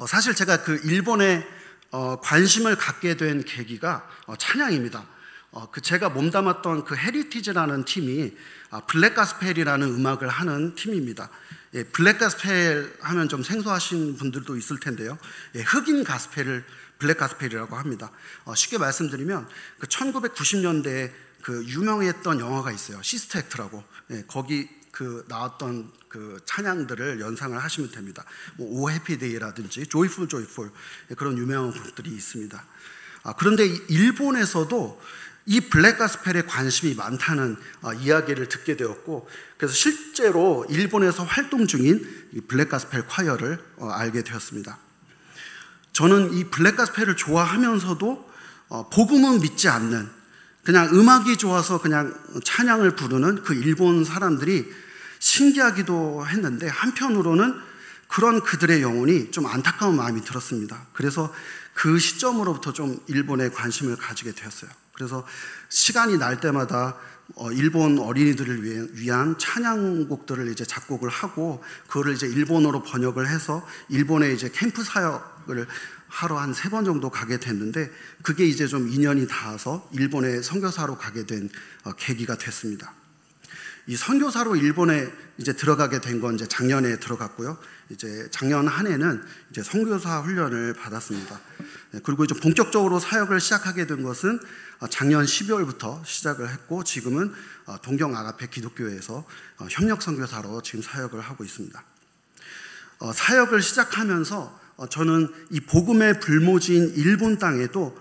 사실 제가 그 일본에 관심을 갖게 된 계기가 찬양입니다. 제가 몸담았던 그 헤리티지라는 팀이 블랙 가스펠이라는 음악을 하는 팀입니다. 예, 블랙 가스펠 하면 좀 생소하신 분들도 있을 텐데요. 예, 흑인 가스펠을 블랙 가스펠이라고 합니다. 쉽게 말씀드리면 그 1990년대에 그 유명했던 영화가 있어요. 시스터 액트라고. 예, 거기 그 나왔던 그 찬양들을 연상을 하시면 됩니다. 오 해피 데이라든지 조이풀 그런 유명한 곡들이 있습니다. 그런데 일본에서도 이 블랙 가스펠에 관심이 많다는 이야기를 듣게 되었고, 그래서 실제로 일본에서 활동 중인 이 블랙 가스펠 콰이어를 알게 되었습니다. 저는 이 블랙 가스펠을 좋아하면서도 복음은 믿지 않는, 그냥 음악이 좋아서 그냥 찬양을 부르는 그 일본 사람들이 신기하기도 했는데, 한편으로는 그런 그들의 영혼이 좀 안타까운 마음이 들었습니다. 그래서 그 시점으로부터 좀 일본에 관심을 가지게 되었어요. 그래서 시간이 날 때마다 일본 어린이들을 위한 찬양곡들을 이제 작곡을 하고, 그거를 이제 일본어로 번역을 해서 일본에 이제 캠프 사역을 하러 한 3번 정도 가게 됐는데, 그게 이제 좀 인연이 닿아서 일본에 선교사로 가게 된 계기가 됐습니다. 이 선교사로 일본에 이제 들어가게 된 건 이제 작년에 들어갔고요. 이제 작년 한 해는 이제 선교사 훈련을 받았습니다. 그리고 이제 본격적으로 사역을 시작하게 된 것은 작년 12월부터 시작을 했고, 지금은 동경 아가페 기독교회에서 협력 선교사로 지금 사역을 하고 있습니다. 사역을 시작하면서 저는 이 복음의 불모지인 일본 땅에도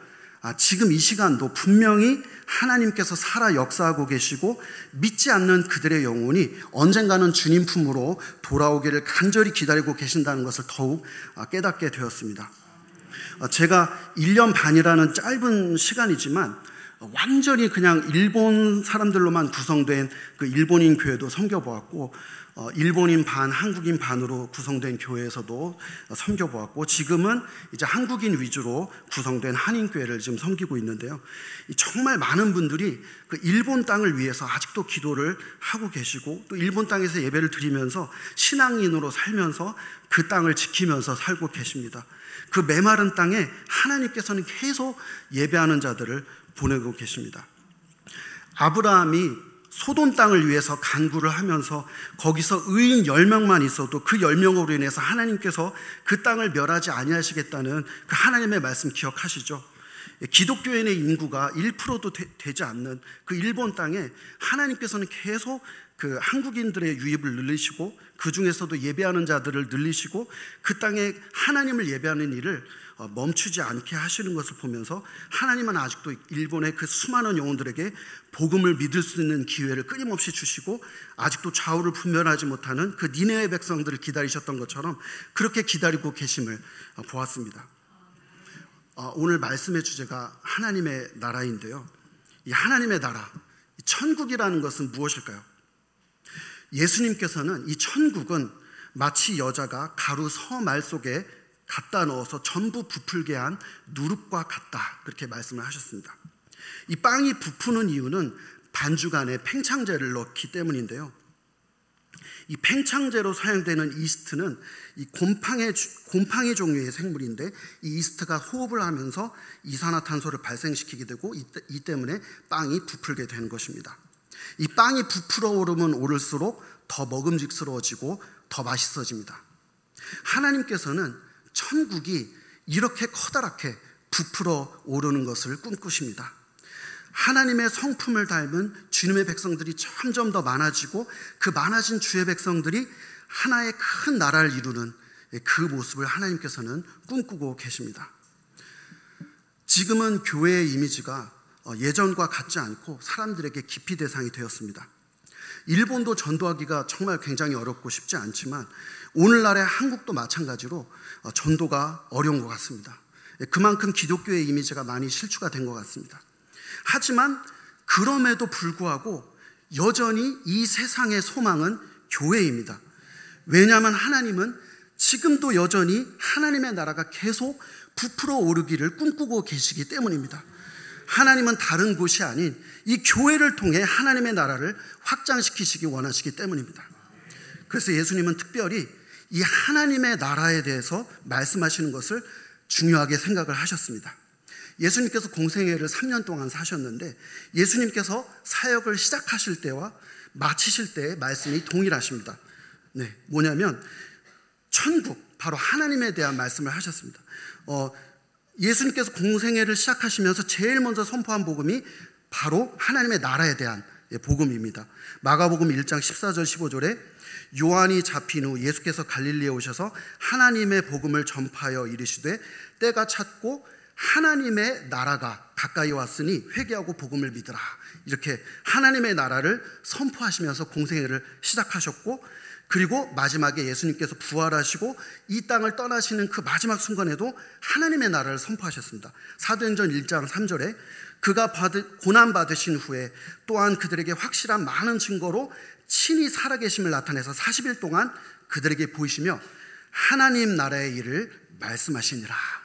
지금 이 시간도 분명히 하나님께서 살아 역사하고 계시고, 믿지 않는 그들의 영혼이 언젠가는 주님 품으로 돌아오기를 간절히 기다리고 계신다는 것을 더욱 깨닫게 되었습니다. 제가 1년 반이라는 짧은 시간이지만 완전히 그냥 일본 사람들로만 구성된 그 일본인 교회도 섬겨보았고, 일본인 반, 한국인 반으로 구성된 교회에서도 섬겨보았고, 지금은 이제 한국인 위주로 구성된 한인교회를 지금 섬기고 있는데요. 정말 많은 분들이 그 일본 땅을 위해서 아직도 기도를 하고 계시고, 또 일본 땅에서 예배를 드리면서 신앙인으로 살면서 그 땅을 지키면서 살고 계십니다. 그 메마른 땅에 하나님께서는 계속 예배하는 자들을 보내고 계십니다. 아브라함이 소돔 땅을 위해서 간구를 하면서 거기서 의인 10명만 있어도 그 10명으로 인해서 하나님께서 그 땅을 멸하지 아니하시겠다는 그 하나님의 말씀 기억하시죠? 기독교인의 인구가 1%도 되지 않는 그 일본 땅에 하나님께서는 계속 그 한국인들의 유입을 늘리시고, 그 중에서도 예배하는 자들을 늘리시고, 그 땅에 하나님을 예배하는 일을 멈추지 않게 하시는 것을 보면서, 하나님은 아직도 일본의 그 수많은 영혼들에게 복음을 믿을 수 있는 기회를 끊임없이 주시고, 아직도 좌우를 분별하지 못하는 그 니네의 백성들을 기다리셨던 것처럼 그렇게 기다리고 계심을 보았습니다. 오늘 말씀의 주제가 하나님의 나라인데요, 이 하나님의 나라, 천국이라는 것은 무엇일까요? 예수님께서는 이 천국은 마치 여자가 가루 서말 속에 갖다 넣어서 전부 부풀게 한 누룩과 같다, 그렇게 말씀을 하셨습니다. 이 빵이 부푸는 이유는 반죽 안에 팽창제를 넣기 때문인데요, 이 팽창제로 사용되는 이스트는 이 곰팡이 종류의 생물인데, 이 이스트가 호흡을 하면서 이산화탄소를 발생시키게 되고, 이 때문에 빵이 부풀게 되는 것입니다. 이 빵이 부풀어 오르면 오를수록 더 먹음직스러워지고 더 맛있어집니다. 하나님께서는 천국이 이렇게 커다랗게 부풀어 오르는 것을 꿈꾸십니다. 하나님의 성품을 닮은 주님의 백성들이 점점 더 많아지고, 그 많아진 주의 백성들이 하나의 큰 나라를 이루는 그 모습을 하나님께서는 꿈꾸고 계십니다. 지금은 교회의 이미지가 예전과 같지 않고 사람들에게 기피 대상이 되었습니다. 일본도 전도하기가 정말 굉장히 어렵고 쉽지 않지만, 오늘날의 한국도 마찬가지로 전도가 어려운 것 같습니다. 그만큼 기독교의 이미지가 많이 실추가 된 것 같습니다. 하지만 그럼에도 불구하고 여전히 이 세상의 소망은 교회입니다. 왜냐하면 하나님은 지금도 여전히 하나님의 나라가 계속 부풀어 오르기를 꿈꾸고 계시기 때문입니다. 하나님은 다른 곳이 아닌 이 교회를 통해 하나님의 나라를 확장시키시기 원하시기 때문입니다. 그래서 예수님은 특별히 이 하나님의 나라에 대해서 말씀하시는 것을 중요하게 생각을 하셨습니다. 예수님께서 공생애를 3년 동안 사셨는데 예수님께서 사역을 시작하실 때와 마치실 때의 말씀이 동일하십니다. 뭐냐면 천국, 바로 하나님에 대한 말씀을 하셨습니다. 예수님께서 공생애를 시작하시면서 제일 먼저 선포한 복음이 바로 하나님의 나라에 대한 복음입니다. 마가복음 1장 14절 15절에 요한이 잡힌 후 예수께서 갈릴리에 오셔서 하나님의 복음을 전파하여 이르시되 때가 찼고 하나님의 나라가 가까이 왔으니 회개하고 복음을 믿으라. 이렇게 하나님의 나라를 선포하시면서 공생애를 시작하셨고, 그리고 마지막에 예수님께서 부활하시고 이 땅을 떠나시는 그 마지막 순간에도 하나님의 나라를 선포하셨습니다. 사도행전 1장 3절에 그가 고난받으신 후에 또한 그들에게 확실한 많은 증거로 친히 살아계심을 나타내서 40일 동안 그들에게 보이시며 하나님 나라의 일을 말씀하시니라.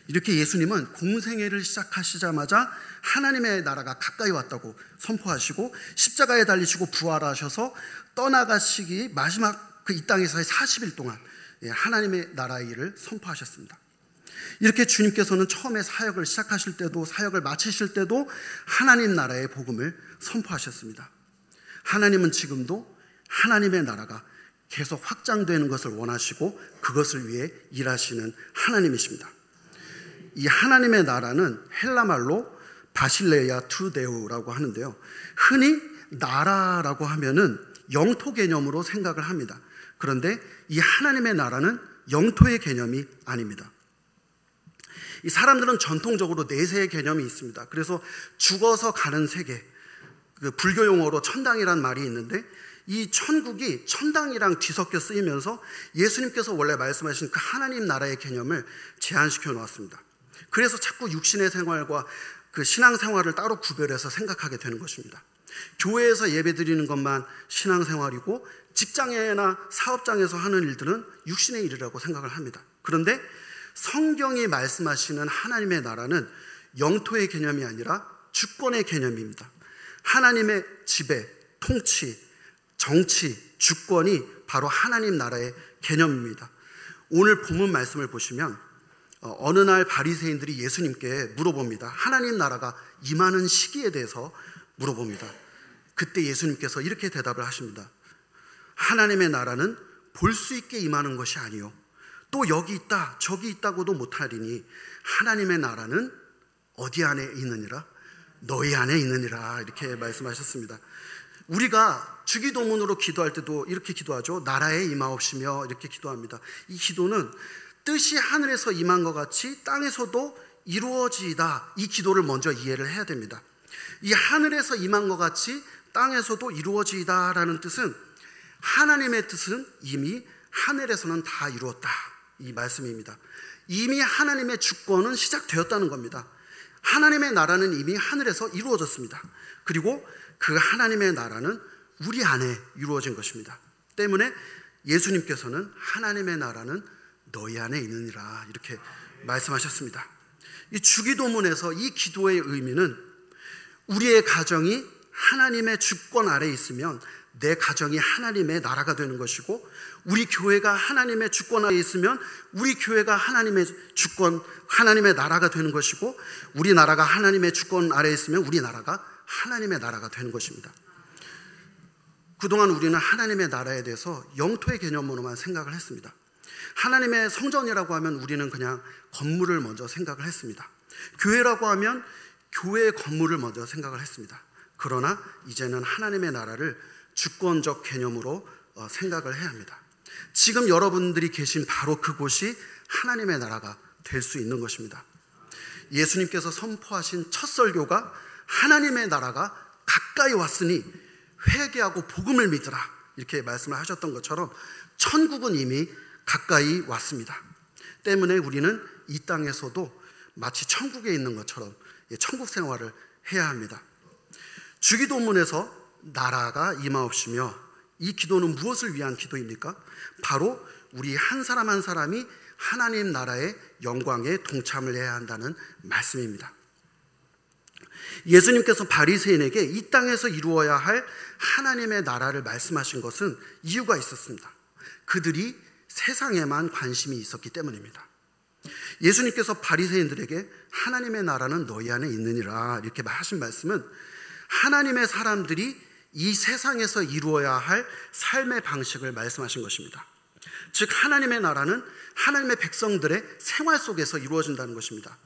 이렇게 예수님은 공생애를 시작하시자마자 하나님의 나라가 가까이 왔다고 선포하시고 십자가에 달리시고 부활하셔서 떠나가시기 마지막 이 땅에서의 40일 동안 하나님의 나라의 일을 선포하셨습니다. 이렇게 주님께서는 처음에 사역을 시작하실 때도 사역을 마치실 때도 하나님 나라의 복음을 선포하셨습니다. 하나님은 지금도 하나님의 나라가 계속 확장되는 것을 원하시고 그것을 위해 일하시는 하나님이십니다. 이 하나님의 나라는 헬라말로 바실레야 투데우라고 하는데요, 흔히 나라라고 하면은 영토 개념으로 생각을 합니다. 그런데 이 하나님의 나라는 영토의 개념이 아닙니다. 이 사람들은 전통적으로 내세의 개념이 있습니다. 그래서 죽어서 가는 세계, 그 불교 용어로 천당이란 말이 있는데 이 천국이 천당이랑 뒤섞여 쓰이면서 예수님께서 원래 말씀하신 그 하나님 나라의 개념을 제한시켜 놓았습니다. 그래서 자꾸 육신의 생활과 그 신앙생활을 따로 구별해서 생각하게 되는 것입니다. 교회에서 예배드리는 것만 신앙생활이고 직장이나 사업장에서 하는 일들은 육신의 일이라고 생각을 합니다. 그런데 성경이 말씀하시는 하나님의 나라는 영토의 개념이 아니라 주권의 개념입니다. 하나님의 지배, 통치, 정치, 주권이 바로 하나님 나라의 개념입니다. 오늘 본문 말씀을 보시면 어느 날 바리새인들이 예수님께 물어봅니다. 하나님 나라가 임하는 시기에 대해서 물어봅니다. 그때 예수님께서 이렇게 대답을 하십니다. 하나님의 나라는 볼 수 있게 임하는 것이 아니요 또 여기 있다 저기 있다고도 못하리니 하나님의 나라는 어디 안에 있느니라? 너희 안에 있느니라. 이렇게 말씀하셨습니다. 우리가 주기도문으로 기도할 때도 이렇게 기도하죠. 나라에 임하옵시며 이렇게 기도합니다. 이 기도는 뜻이 하늘에서 임한 것 같이 땅에서도 이루어지이다, 이 기도를 먼저 이해를 해야 됩니다. 이 하늘에서 임한 것 같이 땅에서도 이루어지이다 라는 뜻은 하나님의 뜻은 이미 하늘에서는 다 이루었다, 이 말씀입니다. 이미 하나님의 주권은 시작되었다는 겁니다. 하나님의 나라는 이미 하늘에서 이루어졌습니다. 그리고 그 하나님의 나라는 우리 안에 이루어진 것입니다. 때문에 예수님께서는 하나님의 나라는 너희 안에 있느니라 이렇게 말씀하셨습니다. 이 주기도문에서 이 기도의 의미는 우리의 가정이 하나님의 주권 아래 있으면 내 가정이 하나님의 나라가 되는 것이고, 우리 교회가 하나님의 주권 아래 있으면 우리 교회가 하나님의 주권, 하나님의 나라가 되는 것이고, 우리 나라가 하나님의 주권 아래 있으면 우리 나라가 하나님의 나라가 되는 것입니다. 그동안 우리는 하나님의 나라에 대해서 영토의 개념으로만 생각을 했습니다. 하나님의 성전이라고 하면 우리는 그냥 건물을 먼저 생각을 했습니다. 교회라고 하면 교회의 건물을 먼저 생각을 했습니다. 그러나 이제는 하나님의 나라를 주권적 개념으로 생각을 해야 합니다. 지금 여러분들이 계신 바로 그곳이 하나님의 나라가 될 수 있는 것입니다. 예수님께서 선포하신 첫 설교가 하나님의 나라가 가까이 왔으니 회개하고 복음을 믿으라 이렇게 말씀을 하셨던 것처럼 천국은 이미 가까이 왔습니다. 때문에 우리는 이 땅에서도 마치 천국에 있는 것처럼 천국 생활을 해야 합니다. 주기도문에서 나라가 임하옵시며, 이 기도는 무엇을 위한 기도입니까? 바로 우리 한 사람 한 사람이 하나님 나라의 영광에 동참을 해야 한다는 말씀입니다. 예수님께서 바리새인에게 이 땅에서 이루어야 할 하나님의 나라를 말씀하신 것은 이유가 있었습니다. 그들이 세상에만 관심이 있었기 때문입니다. 예수님께서 바리새인들에게 하나님의 나라는 너희 안에 있느니라 이렇게 하신 말씀은 하나님의 사람들이 이 세상에서 이루어야 할 삶의 방식을 말씀하신 것입니다. 즉 하나님의 나라는 하나님의 백성들의 생활 속에서 이루어진다는 것입니다.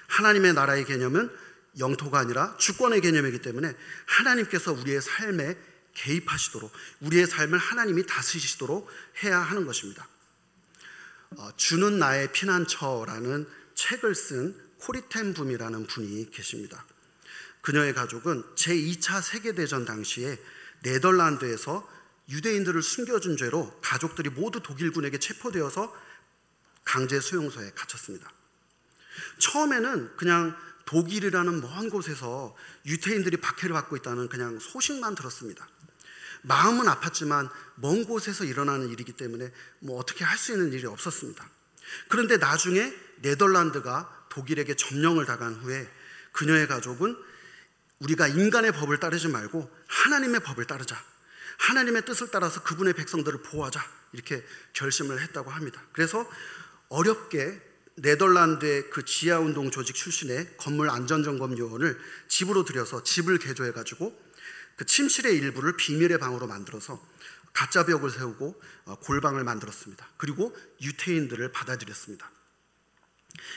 하나님의 나라의 개념은 영토가 아니라 주권의 개념이기 때문에 하나님께서 우리의 삶에 개입하시도록, 우리의 삶을 하나님이 다스리시도록 해야 하는 것입니다. 주는 나의 피난처라는 책을 쓴 코리 텐 붐이라는 분이 계십니다. 그녀의 가족은 제2차 세계대전 당시에 네덜란드에서 유대인들을 숨겨준 죄로 가족들이 모두 독일군에게 체포되어서 강제 수용소에 갇혔습니다. 처음에는 그냥 독일이라는 먼 곳에서 유태인들이 박해를 받고 있다는 그냥 소식만 들었습니다. 마음은 아팠지만 먼 곳에서 일어나는 일이기 때문에 어떻게 할 수 있는 일이 없었습니다. 그런데 나중에 네덜란드가 독일에게 점령을 당한 후에 그녀의 가족은 우리가 인간의 법을 따르지 말고 하나님의 법을 따르자, 하나님의 뜻을 따라서 그분의 백성들을 보호하자 이렇게 결심을 했다고 합니다. 그래서 어렵게 네덜란드의 그 지하운동 조직 출신의 건물 안전점검 요원을 집으로 들여서 집을 개조해가지고 그 침실의 일부를 비밀의 방으로 만들어서 가짜 벽을 세우고 골방을 만들었습니다. 그리고 유태인들을 받아들였습니다.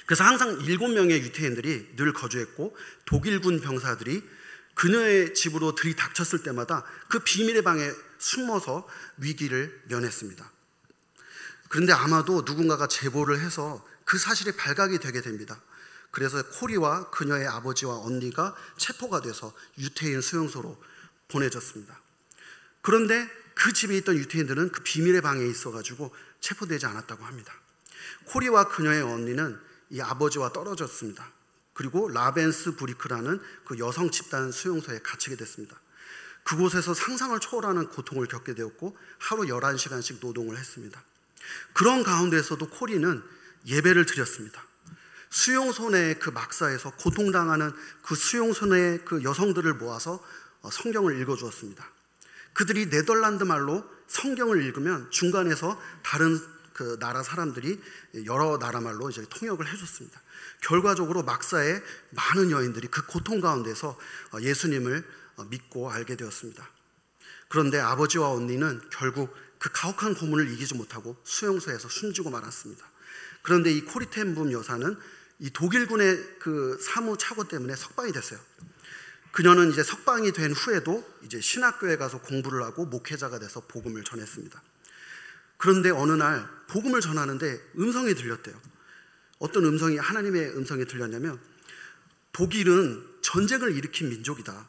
그래서 항상 7명의 유태인들이 늘 거주했고 독일군 병사들이 그녀의 집으로 들이닥쳤을 때마다 그 비밀의 방에 숨어서 위기를 면했습니다. 그런데 아마도 누군가가 제보를 해서 그 사실이 발각이 되게 됩니다. 그래서 코리와 그녀의 아버지와 언니가 체포가 돼서 유태인 수용소로 보내졌습니다. 그런데 그 집에 있던 유태인들은 그 비밀의 방에 있어가지고 체포되지 않았다고 합니다. 코리와 그녀의 언니는 이 아버지와 떨어졌습니다. 그리고 라벤스 브리크라는 그 여성 집단 수용소에 갇히게 됐습니다. 그곳에서 상상을 초월하는 고통을 겪게 되었고 하루 11시간씩 노동을 했습니다. 그런 가운데서도 코리는 예배를 드렸습니다. 수용소 내 그 막사에서 고통당하는 그 수용소 내 그 여성들을 모아서 성경을 읽어주었습니다. 그들이 네덜란드 말로 성경을 읽으면 중간에서 다른 그 나라 사람들이 여러 나라 말로 이제 통역을 해줬습니다. 결과적으로 막사에 많은 여인들이 그 고통 가운데서 예수님을 믿고 알게 되었습니다. 그런데 아버지와 언니는 결국 그 가혹한 고문을 이기지 못하고 수용소에서 숨지고 말았습니다. 그런데 이 코리 텐 붐 여사는 이 독일군의 그 사무 착오 때문에 석방이 됐어요. 그녀는 이제 석방이 된 후에도 이제 신학교에 가서 공부를 하고 목회자가 돼서 복음을 전했습니다. 그런데 어느 날 복음을 전하는데 음성이 들렸대요. 어떤 음성이, 하나님의 음성이 들렸냐면 독일은 전쟁을 일으킨 민족이다.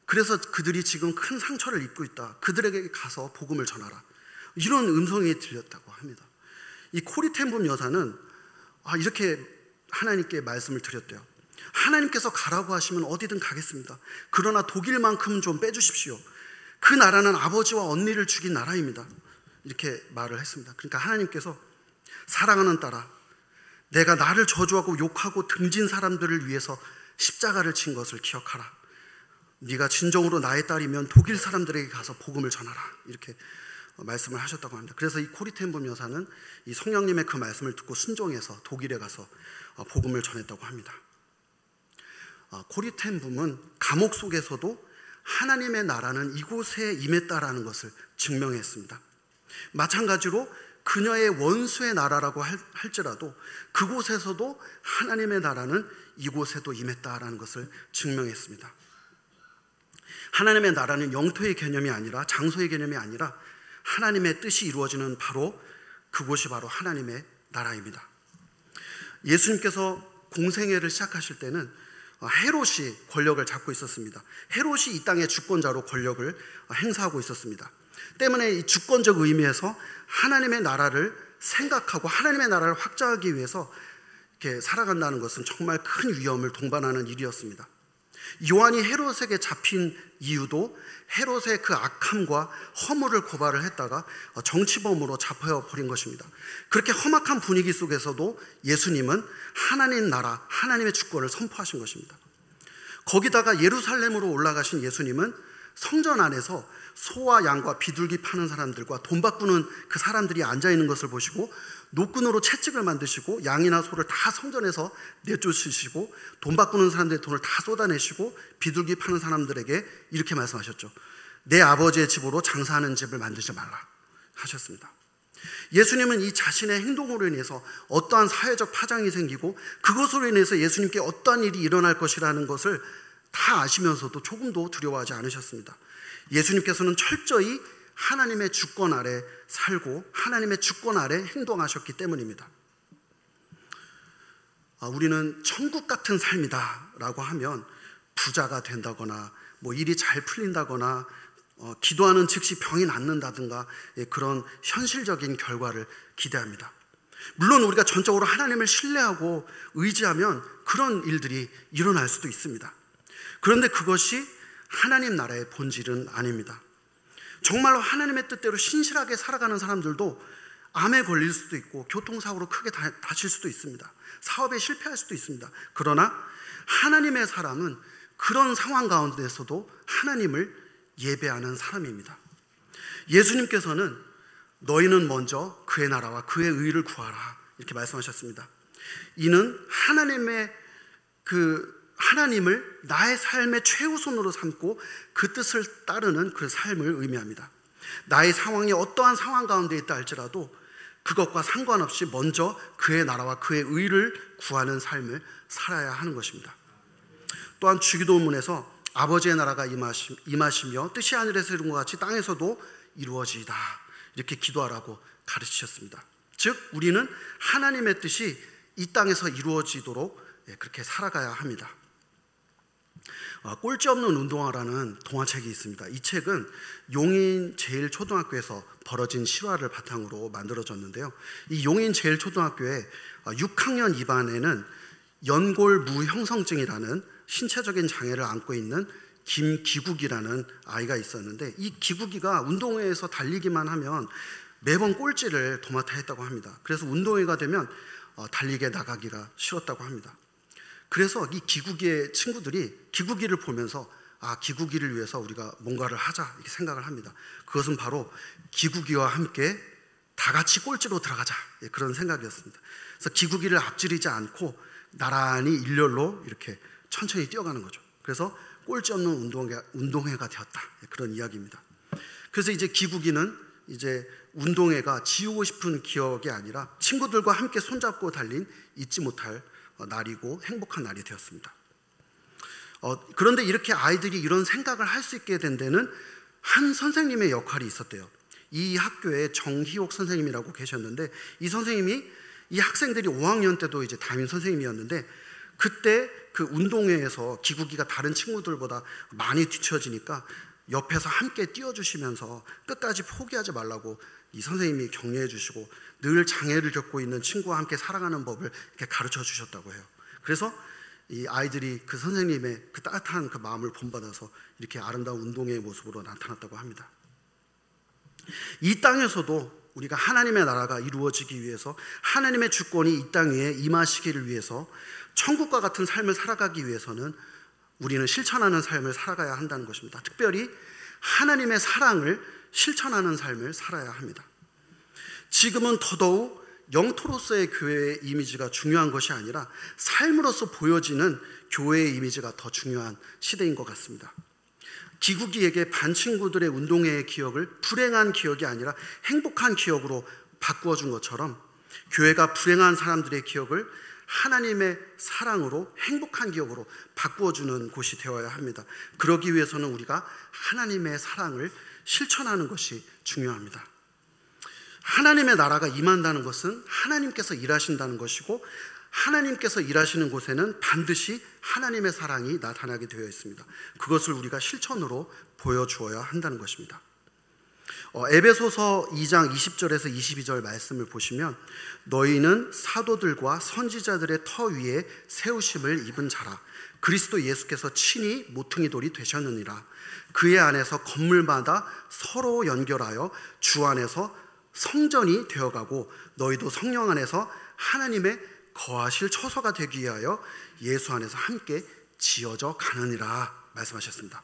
그래서 그들이 지금 큰 상처를 입고 있다. 그들에게 가서 복음을 전하라. 이런 음성이 들렸다고 합니다. 이 코리 텐 붐 여사는 이렇게 하나님께 말씀을 드렸대요. 하나님께서 가라고 하시면 어디든 가겠습니다. 그러나 독일만큼 좀 빼주십시오. 그 나라는 아버지와 언니를 죽인 나라입니다. 이렇게 말을 했습니다. 그러니까 하나님께서 사랑하는 딸아, 내가 나를 저주하고 욕하고 등진 사람들을 위해서 십자가를 친 것을 기억하라. 네가 진정으로 나의 딸이면 독일 사람들에게 가서 복음을 전하라. 이렇게 말씀을 하셨다고 합니다. 그래서 이 코리 텐 붐 여사는 이 성령님의 그 말씀을 듣고 순종해서 독일에 가서 복음을 전했다고 합니다. 코리 텐 붐은 감옥 속에서도 하나님의 나라는 이곳에 임했다라는 것을 증명했습니다. 마찬가지로 그녀의 원수의 나라라고 할지라도 그곳에서도 하나님의 나라는 이곳에도 임했다라는 것을 증명했습니다. 하나님의 나라는 영토의 개념이 아니라 장소의 개념이 아니라 하나님의 뜻이 이루어지는 바로 그곳이 바로 하나님의 나라입니다. 예수님께서 공생애를 시작하실 때는 헤롯이 권력을 잡고 있었습니다. 헤롯이 이 땅의 주권자로 권력을 행사하고 있었습니다. 때문에 이 주권적 의미에서 하나님의 나라를 생각하고 하나님의 나라를 확장하기 위해서 이렇게 살아간다는 것은 정말 큰 위험을 동반하는 일이었습니다. 요한이 헤롯에게 잡힌 이유도 헤롯의 그 악함과 허물을 고발을 했다가 정치범으로 잡혀버린 것입니다. 그렇게 험악한 분위기 속에서도 예수님은 하나님 나라, 하나님의 주권을 선포하신 것입니다. 거기다가 예루살렘으로 올라가신 예수님은 성전 안에서 소와 양과 비둘기 파는 사람들과 돈 바꾸는 그 사람들이 앉아있는 것을 보시고 노끈으로 채찍을 만드시고 양이나 소를 다 성전에서 내쫓으시고 돈 바꾸는 사람들의 돈을 다 쏟아내시고 비둘기 파는 사람들에게 이렇게 말씀하셨죠. 내 아버지의 집으로 장사하는 집을 만들지 말라 하셨습니다. 예수님은 이 자신의 행동으로 인해서 어떠한 사회적 파장이 생기고 그것으로 인해서 예수님께 어떠한 일이 일어날 것이라는 것을 다 아시면서도 조금도 두려워하지 않으셨습니다. 예수님께서는 철저히 하나님의 주권 아래 살고 하나님의 주권 아래 행동하셨기 때문입니다. 우리는 천국 같은 삶이다 라고 하면 부자가 된다거나 뭐 일이 잘 풀린다거나 기도하는 즉시 병이 낫는다든가 그런 현실적인 결과를 기대합니다. 물론 우리가 전적으로 하나님을 신뢰하고 의지하면 그런 일들이 일어날 수도 있습니다. 그런데 그것이 하나님 나라의 본질은 아닙니다. 정말로 하나님의 뜻대로 신실하게 살아가는 사람들도 암에 걸릴 수도 있고 교통사고로 크게 다칠 수도 있습니다. 사업에 실패할 수도 있습니다. 그러나 하나님의 사람은 그런 상황 가운데서도 하나님을 예배하는 사람입니다. 예수님께서는 너희는 먼저 그의 나라와 그의 의를 구하라 이렇게 말씀하셨습니다. 이는 하나님을 나의 삶의 최우선으로 삼고 그 뜻을 따르는 그 삶을 의미합니다. 나의 상황이 어떠한 상황 가운데 있다 할지라도 그것과 상관없이 먼저 그의 나라와 그의 의를 구하는 삶을 살아야 하는 것입니다. 또한 주기도문에서 아버지의 나라가 임하시며 뜻이 하늘에서 이룬 것 같이 땅에서도 이루어지이다 이렇게 기도하라고 가르치셨습니다. 즉 우리는 하나님의 뜻이 이 땅에서 이루어지도록 그렇게 살아가야 합니다. 꼴찌 없는 운동화라는 동화책이 있습니다. 이 책은 용인 제일초등학교에서 벌어진 실화를 바탕으로 만들어졌는데요. 이 용인 제일초등학교의 6학년 2반에는 연골무형성증이라는 신체적인 장애를 안고 있는 김기국이라는 아이가 있었는데 이 기국이가 운동회에서 달리기만 하면 매번 꼴찌를 도맡아 했다고 합니다. 그래서 운동회가 되면 달리기에 나가기가 싫었다고 합니다. 그래서 이 기국이의 친구들이 기국이를 보면서 기국이를 위해서 우리가 뭔가를 하자 이렇게 생각을 합니다. 그것은 바로 기국이와 함께 다 같이 꼴찌로 들어가자 그런 생각이었습니다. 그래서 기국이를 앞지르지 않고 나란히 일렬로 이렇게 천천히 뛰어가는 거죠. 그래서 꼴찌 없는 운동회가 되었다 그런 이야기입니다. 그래서 이제 기국이는 이제 운동회가 지우고 싶은 기억이 아니라 친구들과 함께 손잡고 달린 잊지 못할 날이고 행복한 날이 되었습니다. 그런데 이렇게 아이들이 이런 생각을 할 수 있게 된 데는 한 선생님의 역할이 있었대요. 이 학교에 정희옥 선생님이라고 계셨는데 이 선생님이 이 학생들이 5학년 때도 이제 담임 선생님이었는데 그때 그 운동회에서 기국이가 다른 친구들보다 많이 뒤처지니까 옆에서 함께 뛰어주시면서 끝까지 포기하지 말라고 이 선생님이 격려해 주시고 늘 장애를 겪고 있는 친구와 함께 살아가는 법을 이렇게 가르쳐 주셨다고 해요. 그래서 이 아이들이 그 선생님의 그 따뜻한 그 마음을 본받아서 이렇게 아름다운 운동회의 모습으로 나타났다고 합니다. 이 땅에서도 우리가 하나님의 나라가 이루어지기 위해서 하나님의 주권이 이 땅 위에 임하시기를 위해서 천국과 같은 삶을 살아가기 위해서는 우리는 실천하는 삶을 살아가야 한다는 것입니다. 특별히 하나님의 사랑을 실천하는 삶을 살아야 합니다. 지금은 더더욱 영토로서의 교회의 이미지가 중요한 것이 아니라 삶으로서 보여지는 교회의 이미지가 더 중요한 시대인 것 같습니다. 기국이에게 반 친구들의 운동회의 기억을 불행한 기억이 아니라 행복한 기억으로 바꾸어 준 것처럼 교회가 불행한 사람들의 기억을 하나님의 사랑으로 행복한 기억으로 바꾸어주는 곳이 되어야 합니다. 그러기 위해서는 우리가 하나님의 사랑을 실천하는 것이 중요합니다. 하나님의 나라가 임한다는 것은 하나님께서 일하신다는 것이고 하나님께서 일하시는 곳에는 반드시 하나님의 사랑이 나타나게 되어 있습니다. 그것을 우리가 실천으로 보여주어야 한다는 것입니다. 에베소서 2장 20절에서 22절 말씀을 보시면 너희는 사도들과 선지자들의 터 위에 세우심을 입은 자라 그리스도 예수께서 친히 모퉁이 돌이 되셨느니라. 그의 안에서 건물마다 서로 연결하여 주 안에서 성전이 되어가고 너희도 성령 안에서 하나님의 거하실 처소가 되기 위하여 예수 안에서 함께 지어져 가느니라 말씀하셨습니다.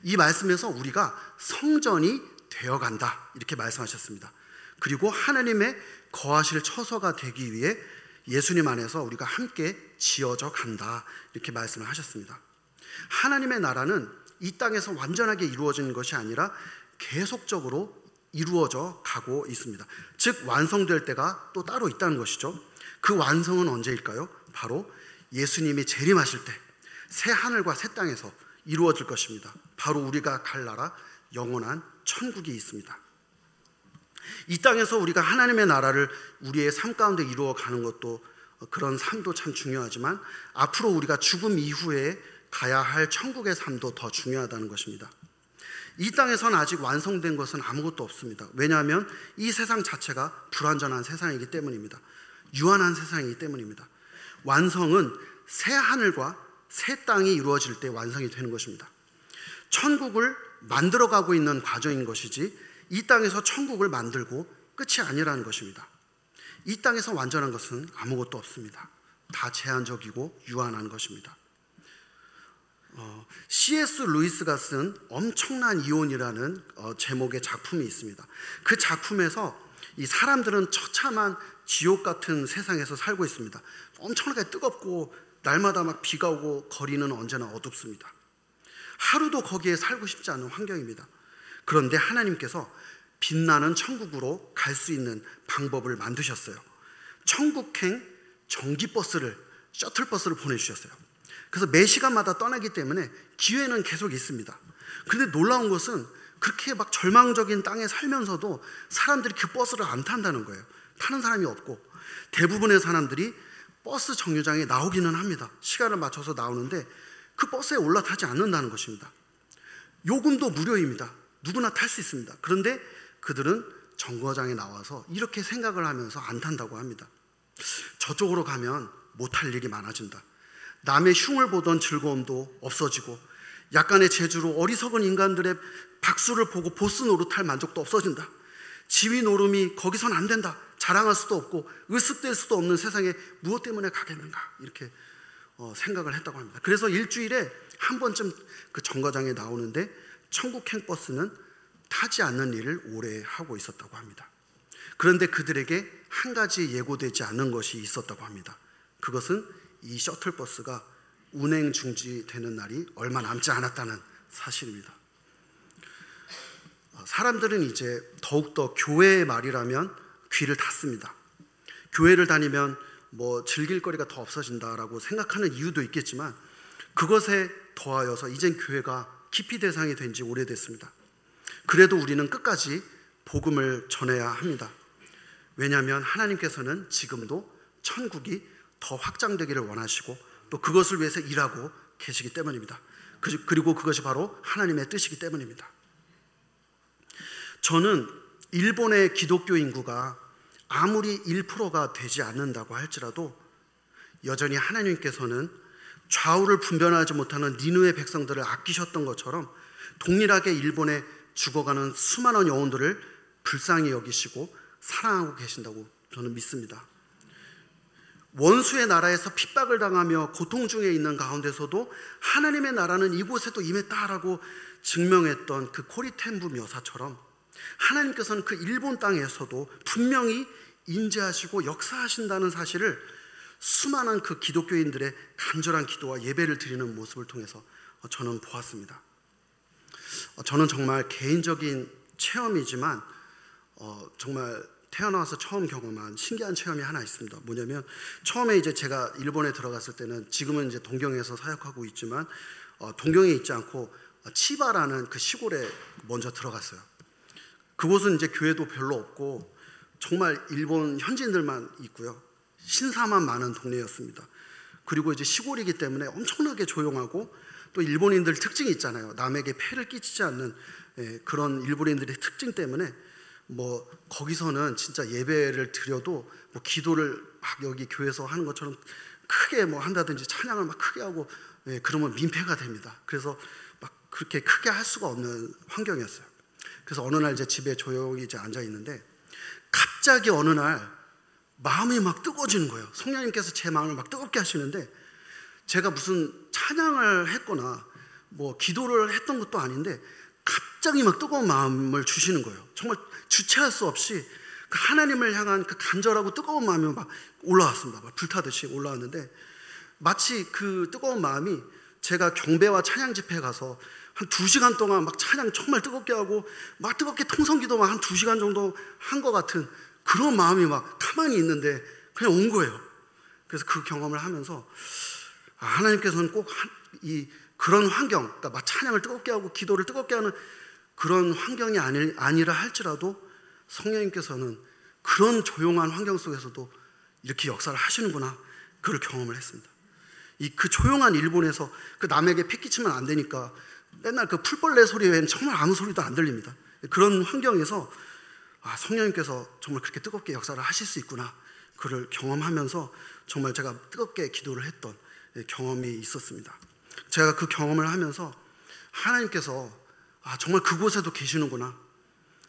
이 말씀에서 우리가 성전이 되어간다 이렇게 말씀하셨습니다. 그리고 하나님의 거하실 처소가 되기 위해 예수님 안에서 우리가 함께 지어져 간다 이렇게 말씀을 하셨습니다. 하나님의 나라는 이 땅에서 완전하게 이루어지는 것이 아니라 계속적으로 이루어져 가고 있습니다. 즉 완성될 때가 또 따로 있다는 것이죠. 그 완성은 언제일까요? 바로 예수님이 재림하실 때 새 하늘과 새 땅에서 이루어질 것입니다. 바로 우리가 갈 나라 영원한 천국이 있습니다. 이 땅에서 우리가 하나님의 나라를 우리의 삶 가운데 이루어가는 것도 그런 삶도 참 중요하지만 앞으로 우리가 죽음 이후에 가야 할 천국의 삶도 더 중요하다는 것입니다. 이 땅에서는 아직 완성된 것은 아무것도 없습니다. 왜냐하면 이 세상 자체가 불완전한 세상이기 때문입니다. 유한한 세상이기 때문입니다. 완성은 새 하늘과 새 땅이 이루어질 때 완성이 되는 것입니다. 천국을 만들어가고 있는 과정인 것이지 이 땅에서 천국을 만들고 끝이 아니라는 것입니다. 이 땅에서 완전한 것은 아무것도 없습니다. 다 제한적이고 유한한 것입니다. C.S. 루이스가 쓴 엄청난 이혼이라는 제목의 작품이 있습니다. 그 작품에서 이 사람들은 처참한 지옥 같은 세상에서 살고 있습니다. 엄청나게 뜨겁고 날마다 막 비가 오고 거리는 언제나 어둡습니다. 하루도 거기에 살고 싶지 않은 환경입니다. 그런데 하나님께서 빛나는 천국으로 갈 수 있는 방법을 만드셨어요. 천국행 전기버스를, 셔틀버스를 보내주셨어요. 그래서 매 시간마다 떠나기 때문에 기회는 계속 있습니다. 그런데 놀라운 것은 그렇게 막 절망적인 땅에 살면서도 사람들이 그 버스를 안 탄다는 거예요. 타는 사람이 없고 대부분의 사람들이 버스 정류장에 나오기는 합니다. 시간을 맞춰서 나오는데 그 버스에 올라타지 않는다는 것입니다. 요금도 무료입니다. 누구나 탈 수 있습니다. 그런데 그들은 정거장에 나와서 이렇게 생각을 하면서 안 탄다고 합니다. 저쪽으로 가면 못할 일이 많아진다. 남의 흉을 보던 즐거움도 없어지고 약간의 재주로 어리석은 인간들의 박수를 보고 보스 노릇할 만족도 없어진다. 지위 노름이 거기선 안 된다. 자랑할 수도 없고 으쓱댈 수도 없는 세상에 무엇 때문에 가겠는가 이렇게 생각을 했다고 합니다. 그래서 일주일에 한 번쯤 그 정거장에 나오는데 천국행 버스는 타지 않는 일을 오래 하고 있었다고 합니다. 그런데 그들에게 한 가지 예고되지 않는 것이 있었다고 합니다. 그것은 이 셔틀버스가 운행 중지되는 날이 얼마 남지 않았다는 사실입니다. 사람들은 이제 더욱더 교회의 말이라면 귀를 닫습니다. 교회를 다니면 뭐 즐길 거리가 더 없어진다라고 생각하는 이유도 있겠지만 그것에 더하여서 이젠 교회가 기피 대상이 된 지 오래됐습니다. 그래도 우리는 끝까지 복음을 전해야 합니다. 왜냐하면 하나님께서는 지금도 천국이 더 확장되기를 원하시고 또 그것을 위해서 일하고 계시기 때문입니다. 그리고 그것이 바로 하나님의 뜻이기 때문입니다. 저는 일본의 기독교 인구가 아무리 1%가 되지 않는다고 할지라도 여전히 하나님께서는 좌우를 분별하지 못하는 니느웨 백성들을 아끼셨던 것처럼 동일하게 일본에 죽어가는 수많은 영혼들을 불쌍히 여기시고 사랑하고 계신다고 저는 믿습니다. 원수의 나라에서 핍박을 당하며 고통 중에 있는 가운데서도 하나님의 나라는 이곳에도 임했다라고 증명했던 그 코리텐부 묘사처럼 하나님께서는 그 일본 땅에서도 분명히 인재하시고 역사하신다는 사실을 수많은 그 기독교인들의 간절한 기도와 예배를 드리는 모습을 통해서 저는 보았습니다. 저는 정말 개인적인 체험이지만 정말 태어나서 처음 경험한 신기한 체험이 하나 있습니다. 뭐냐면 처음에 이제 제가 일본에 들어갔을 때는 지금은 이제 동경에서 사역하고 있지만 동경에 있지 않고 치바라는 그 시골에 먼저 들어갔어요. 그곳은 이제 교회도 별로 없고 정말 일본 현지인들만 있고요. 신사만 많은 동네였습니다. 그리고 이제 시골이기 때문에 엄청나게 조용하고 또 일본인들 특징이 있잖아요. 남에게 폐를 끼치지 않는 그런 일본인들의 특징 때문에 뭐 거기서는 진짜 예배를 드려도 뭐 기도를 막 여기 교회에서 하는 것처럼 크게 뭐 한다든지 찬양을 막 크게 하고 그러면 민폐가 됩니다. 그래서 막 그렇게 크게 할 수가 없는 환경이었어요. 그래서 어느 날 이제 집에 조용히 이제 앉아 있는데 갑자기 어느 날 마음이 막 뜨거워지는 거예요. 성령님께서 제 마음을 막 뜨겁게 하시는데 제가 무슨 찬양을 했거나 뭐 기도를 했던 것도 아닌데 갑자기 막 뜨거운 마음을 주시는 거예요. 정말 주체할 수 없이 그 하나님을 향한 그 간절하고 뜨거운 마음이 막 올라왔습니다. 막 불타듯이 올라왔는데, 마치 그 뜨거운 마음이 제가 경배와 찬양 집회에 가서 한 2시간 동안 막 찬양 정말 뜨겁게 하고 막 뜨겁게 통성기도만 한 2시간 정도 한 것 같은 그런 마음이 막 가만히 있는데 그냥 온 거예요. 그래서 그 경험을 하면서 하나님께서는 꼭 그런 환경, 그러니까 막 찬양을 뜨겁게 하고 기도를 뜨겁게 하는 그런 환경이 아니라 할지라도 성령님께서는 그런 조용한 환경 속에서도 이렇게 역사를 하시는구나, 그걸 경험을 했습니다. 그 조용한 일본에서 그 남에게 패기치면 안 되니까 맨날 그 풀벌레 소리 외에는 정말 아무 소리도 안 들립니다. 그런 환경에서 성령님께서 정말 그렇게 뜨겁게 역사를 하실 수 있구나, 그걸 경험하면서 정말 제가 뜨겁게 기도를 했던 경험이 있었습니다. 제가 그 경험을 하면서 하나님께서 정말 그곳에도 계시는구나,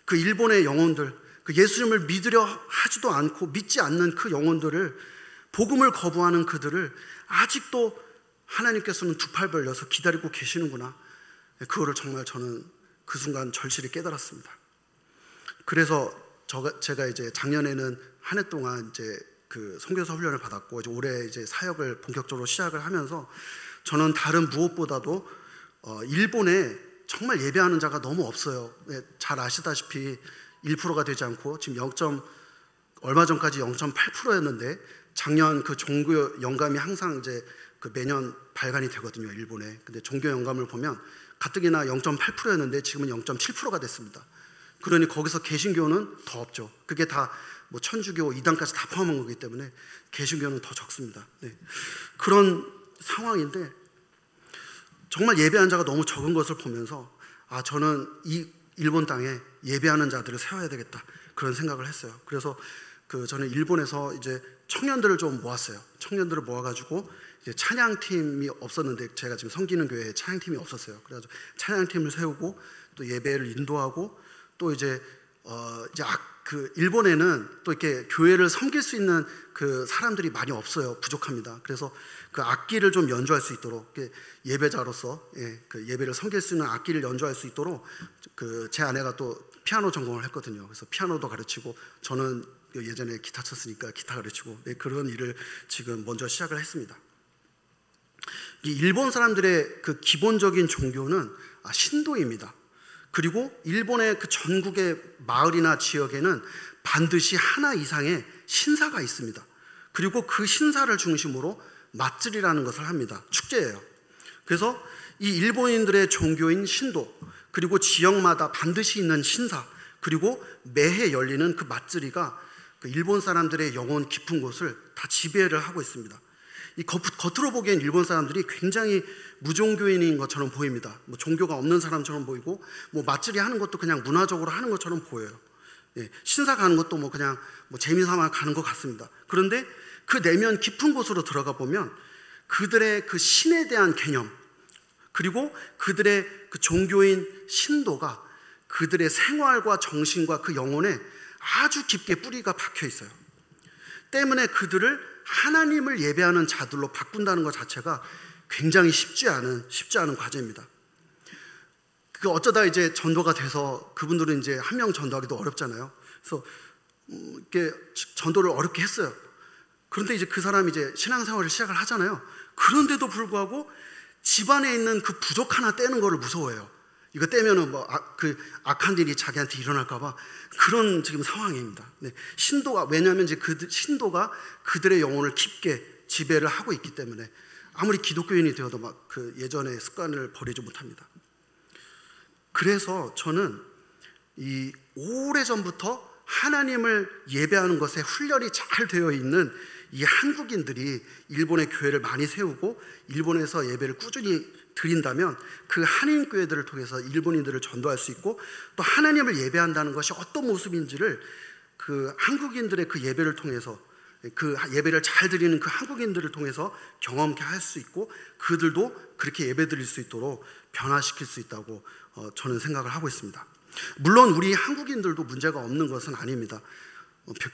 그 일본의 영혼들, 그 예수님을 믿으려 하지도 않고 믿지 않는 그 영혼들을, 복음을 거부하는 그들을 아직도 하나님께서는 두 팔 벌려서 기다리고 계시는구나, 그거를 정말 저는 그 순간 절실히 깨달았습니다. 그래서 제가 이제 작년에는 한 해 동안 이제 그 선교사 훈련을 받았고, 이제 올해 이제 사역을 본격적으로 시작을 하면서 저는 다른 무엇보다도 일본에 정말 예배하는 자가 너무 없어요. 잘 아시다시피 1%가 되지 않고 지금 얼마 전까지 0.8%였는데 작년 그 종교 영감이 항상 이제 그 매년 발간이 되거든요, 일본에. 근데 종교 영감을 보면 가뜩이나 0.8%였는데 지금은 0.7%가 됐습니다. 그러니 거기서 개신교는 더 없죠. 그게 다 뭐 천주교, 이단까지 다 포함한 거기 때문에 개신교는 더 적습니다. 네. 그런 상황인데 정말 예배하는 자가 너무 적은 것을 보면서 저는 이 일본 땅에 예배하는 자들을 세워야 되겠다, 그런 생각을 했어요. 그래서 저는 일본에서 이제 청년들을 좀 모았어요. 청년들을 모아가지고 이제 찬양팀이 없었는데, 제가 지금 섬기는 교회에 찬양팀이 없었어요. 그래가지고 찬양팀을 세우고 또 예배를 인도하고, 또 이제 그 일본에는 또 이렇게 교회를 섬길 수 있는 그 사람들이 많이 없어요. 부족합니다. 그래서 그 악기를 좀 연주할 수 있도록, 예배자로서 그 예배를 섬길 수 있는 악기를 연주할 수 있도록 제 아내가 또 피아노 전공을 했거든요. 그래서 피아노도 가르치고, 저는 예전에 기타 쳤으니까 기타 가르치고, 그런 일을 지금 먼저 시작을 했습니다. 이 일본 사람들의 그 기본적인 종교는 신도입니다. 그리고 일본의 그 전국의 마을이나 지역에는 반드시 하나 이상의 신사가 있습니다. 그리고 그 신사를 중심으로 맞祭이라는 것을 합니다. 축제예요. 그래서 이 일본인들의 종교인 신도, 그리고 지역마다 반드시 있는 신사, 그리고 매해 열리는 그 맞祭이가 그 일본 사람들의 영혼 깊은 곳을 다 지배를 하고 있습니다. 겉으로 보기엔 일본 사람들이 굉장히 무종교인인 것처럼 보입니다. 뭐 종교가 없는 사람처럼 보이고, 뭐 맞祭이 하는 것도 그냥 문화적으로 하는 것처럼 보여요. 신사 가는 것도 뭐 그냥 뭐 재미삼아 가는 것 같습니다. 그런데 그 내면 깊은 곳으로 들어가 보면 그들의 그 신에 대한 개념, 그리고 그들의 그 종교인 신도가 그들의 생활과 정신과 그 영혼에 아주 깊게 뿌리가 박혀 있어요. 때문에 그들을 하나님을 예배하는 자들로 바꾼다는 것 자체가 굉장히 쉽지 않은 과제입니다. 어쩌다 이제 전도가 돼서 그분들은 이제 한 명 전도하기도 어렵잖아요. 그래서 이렇게 전도를 어렵게 했어요. 그런데 이제 그 사람이 이제 신앙생활을 시작을 하잖아요. 그런데도 불구하고 집안에 있는 그 부족 하나 떼는 거를 무서워해요. 이거 떼면은 그 악한 일이 자기한테 일어날까봐, 그런 지금 상황입니다. 신도가, 왜냐하면 이제 신도가 그들의 영혼을 깊게 지배를 하고 있기 때문에 아무리 기독교인이 되어도 막 그 예전의 습관을 버리지 못합니다. 그래서 저는 이 오래전부터 하나님을 예배하는 것에 훈련이 잘 되어 있는 이 한국인들이 일본의 교회를 많이 세우고 일본에서 예배를 꾸준히 드린다면, 그 한인교회들을 통해서 일본인들을 전도할 수 있고, 또 하나님을 예배한다는 것이 어떤 모습인지를 그 한국인들의 그 예배를 통해서, 그 예배를 잘 드리는 그 한국인들을 통해서 경험케 할 수 있고, 그들도 그렇게 예배 드릴 수 있도록 변화시킬 수 있다고 저는 생각을 하고 있습니다. 물론 우리 한국인들도 문제가 없는 것은 아닙니다.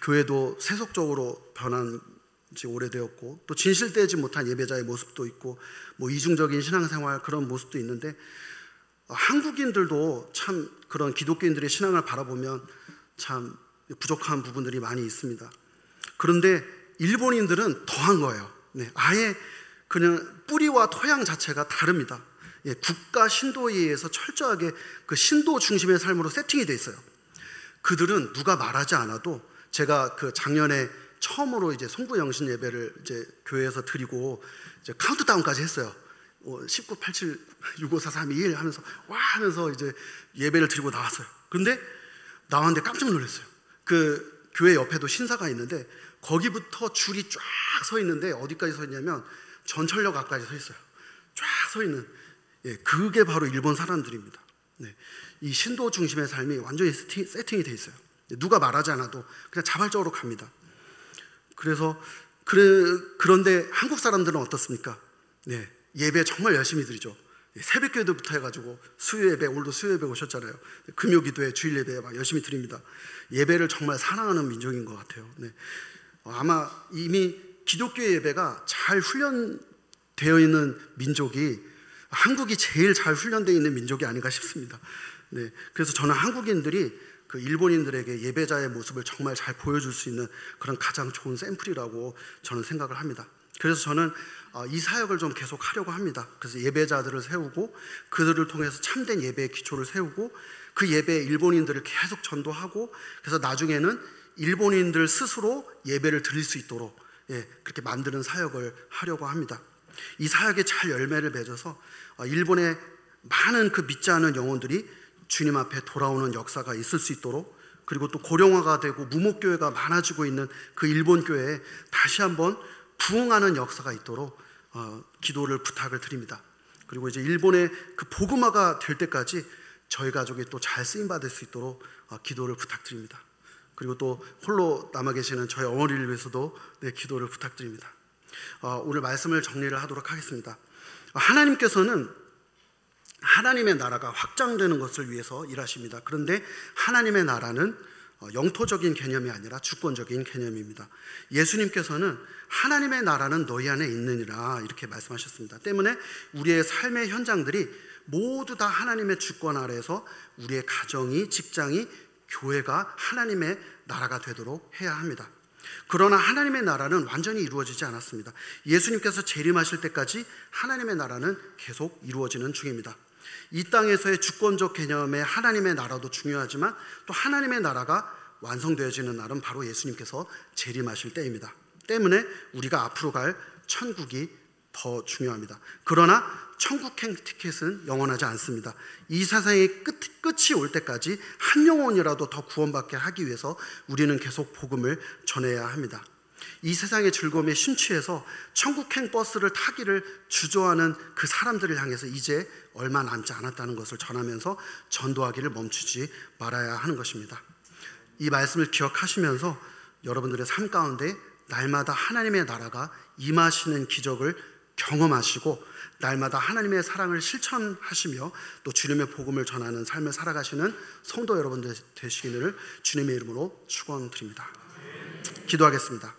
교회도 세속적으로 변한 지 오래되었고, 또 진실되지 못한 예배자의 모습도 있고, 뭐 이중적인 신앙생활 그런 모습도 있는데, 한국인들도 참 그런 기독교인들의 신앙을 바라보면 참 부족한 부분들이 많이 있습니다. 그런데 일본인들은 더한 거예요. 네, 아예 그냥 뿌리와 토양 자체가 다릅니다. 예, 국가 신도에 의해서 철저하게 그 신도 중심의 삶으로 세팅이 돼 있어요. 그들은 누가 말하지 않아도, 제가 그 작년에 처음으로 이제 송구 영신 예배를 이제 교회에서 드리고 이제 카운트다운까지 했어요. 19, 87, 65, 4, 3, 2, 1 하면서 와 하면서 이제 예배를 드리고 나왔어요. 근데 나왔는데 깜짝 놀랐어요. 그 교회 옆에도 신사가 있는데 거기부터 줄이 쫙 서 있는데, 어디까지 서 있냐면 전철역 앞까지 서 있어요. 쫙 서 있는, 예, 그게 바로 일본 사람들입니다. 네, 이 신도 중심의 삶이 완전히 세팅이 돼 있어요. 누가 말하지 않아도 그냥 자발적으로 갑니다. 그런데 한국 사람들은 어떻습니까? 네, 예배 정말 열심히 드리죠. 새벽기도부터 해가지고 수요예배, 오늘도 수요예배 오셨잖아요. 금요기도에 주일예배 막 열심히 드립니다. 예배를 정말 사랑하는 민족인 것 같아요. 네. 아마 이미 기독교 예배가 잘 훈련되어 있는 민족이, 한국이 제일 잘 훈련되어 있는 민족이 아닌가 싶습니다. 네. 그래서 저는 한국인들이 그 일본인들에게 예배자의 모습을 정말 잘 보여줄 수 있는 그런 가장 좋은 샘플이라고 저는 생각을 합니다. 그래서 저는 이 사역을 좀 계속 하려고 합니다. 그래서 예배자들을 세우고 그들을 통해서 참된 예배의 기초를 세우고 그 예배에 일본인들을 계속 전도하고, 그래서 나중에는 일본인들 스스로 예배를 드릴 수 있도록, 예, 그렇게 만드는 사역을 하려고 합니다. 이 사역에 잘 열매를 맺어서 일본의 많은 그 믿지 않은 영혼들이 주님 앞에 돌아오는 역사가 있을 수 있도록, 그리고 또 고령화가 되고 무목교회가 많아지고 있는 그 일본 교회에 다시 한번 부흥하는 역사가 있도록 기도를 부탁을 드립니다. 그리고 이제 일본의 그 복음화가 될 때까지 저희 가족이 또 잘 쓰임받을 수 있도록 기도를 부탁드립니다. 그리고 또 홀로 남아 계시는 저희 어머니를 위해서도, 네, 기도를 부탁드립니다. 오늘 말씀을 정리를 하도록 하겠습니다. 하나님께서는 하나님의 나라가 확장되는 것을 위해서 일하십니다. 그런데 하나님의 나라는 영토적인 개념이 아니라 주권적인 개념입니다. 예수님께서는 하나님의 나라는 너희 안에 있느니라 이렇게 말씀하셨습니다. 때문에 우리의 삶의 현장들이 모두 다 하나님의 주권 아래에서 우리의 가정이, 직장이, 교회가 하나님의 나라가 되도록 해야 합니다. 그러나 하나님의 나라는 완전히 이루어지지 않았습니다. 예수님께서 재림하실 때까지 하나님의 나라는 계속 이루어지는 중입니다. 이 땅에서의 주권적 개념의 하나님의 나라도 중요하지만 또 하나님의 나라가 완성되어지는 날은 바로 예수님께서 재림하실 때입니다. 때문에 우리가 앞으로 갈 천국이 더 중요합니다. 그러나 천국행 티켓은 영원하지 않습니다. 이 세상의 끝이 올 때까지 한 영혼이라도 더 구원받게 하기 위해서 우리는 계속 복음을 전해야 합니다. 이 세상의 즐거움에 심취해서 천국행 버스를 타기를 주저하는 그 사람들을 향해서 이제 얼마 남지 않았다는 것을 전하면서 전도하기를 멈추지 말아야 하는 것입니다. 이 말씀을 기억하시면서 여러분들의 삶 가운데 날마다 하나님의 나라가 임하시는 기적을 경험하시고 날마다 하나님의 사랑을 실천하시며 또 주님의 복음을 전하는 삶을 살아가시는 성도 여러분들 되시기를 주님의 이름으로 축원드립니다. 기도하겠습니다.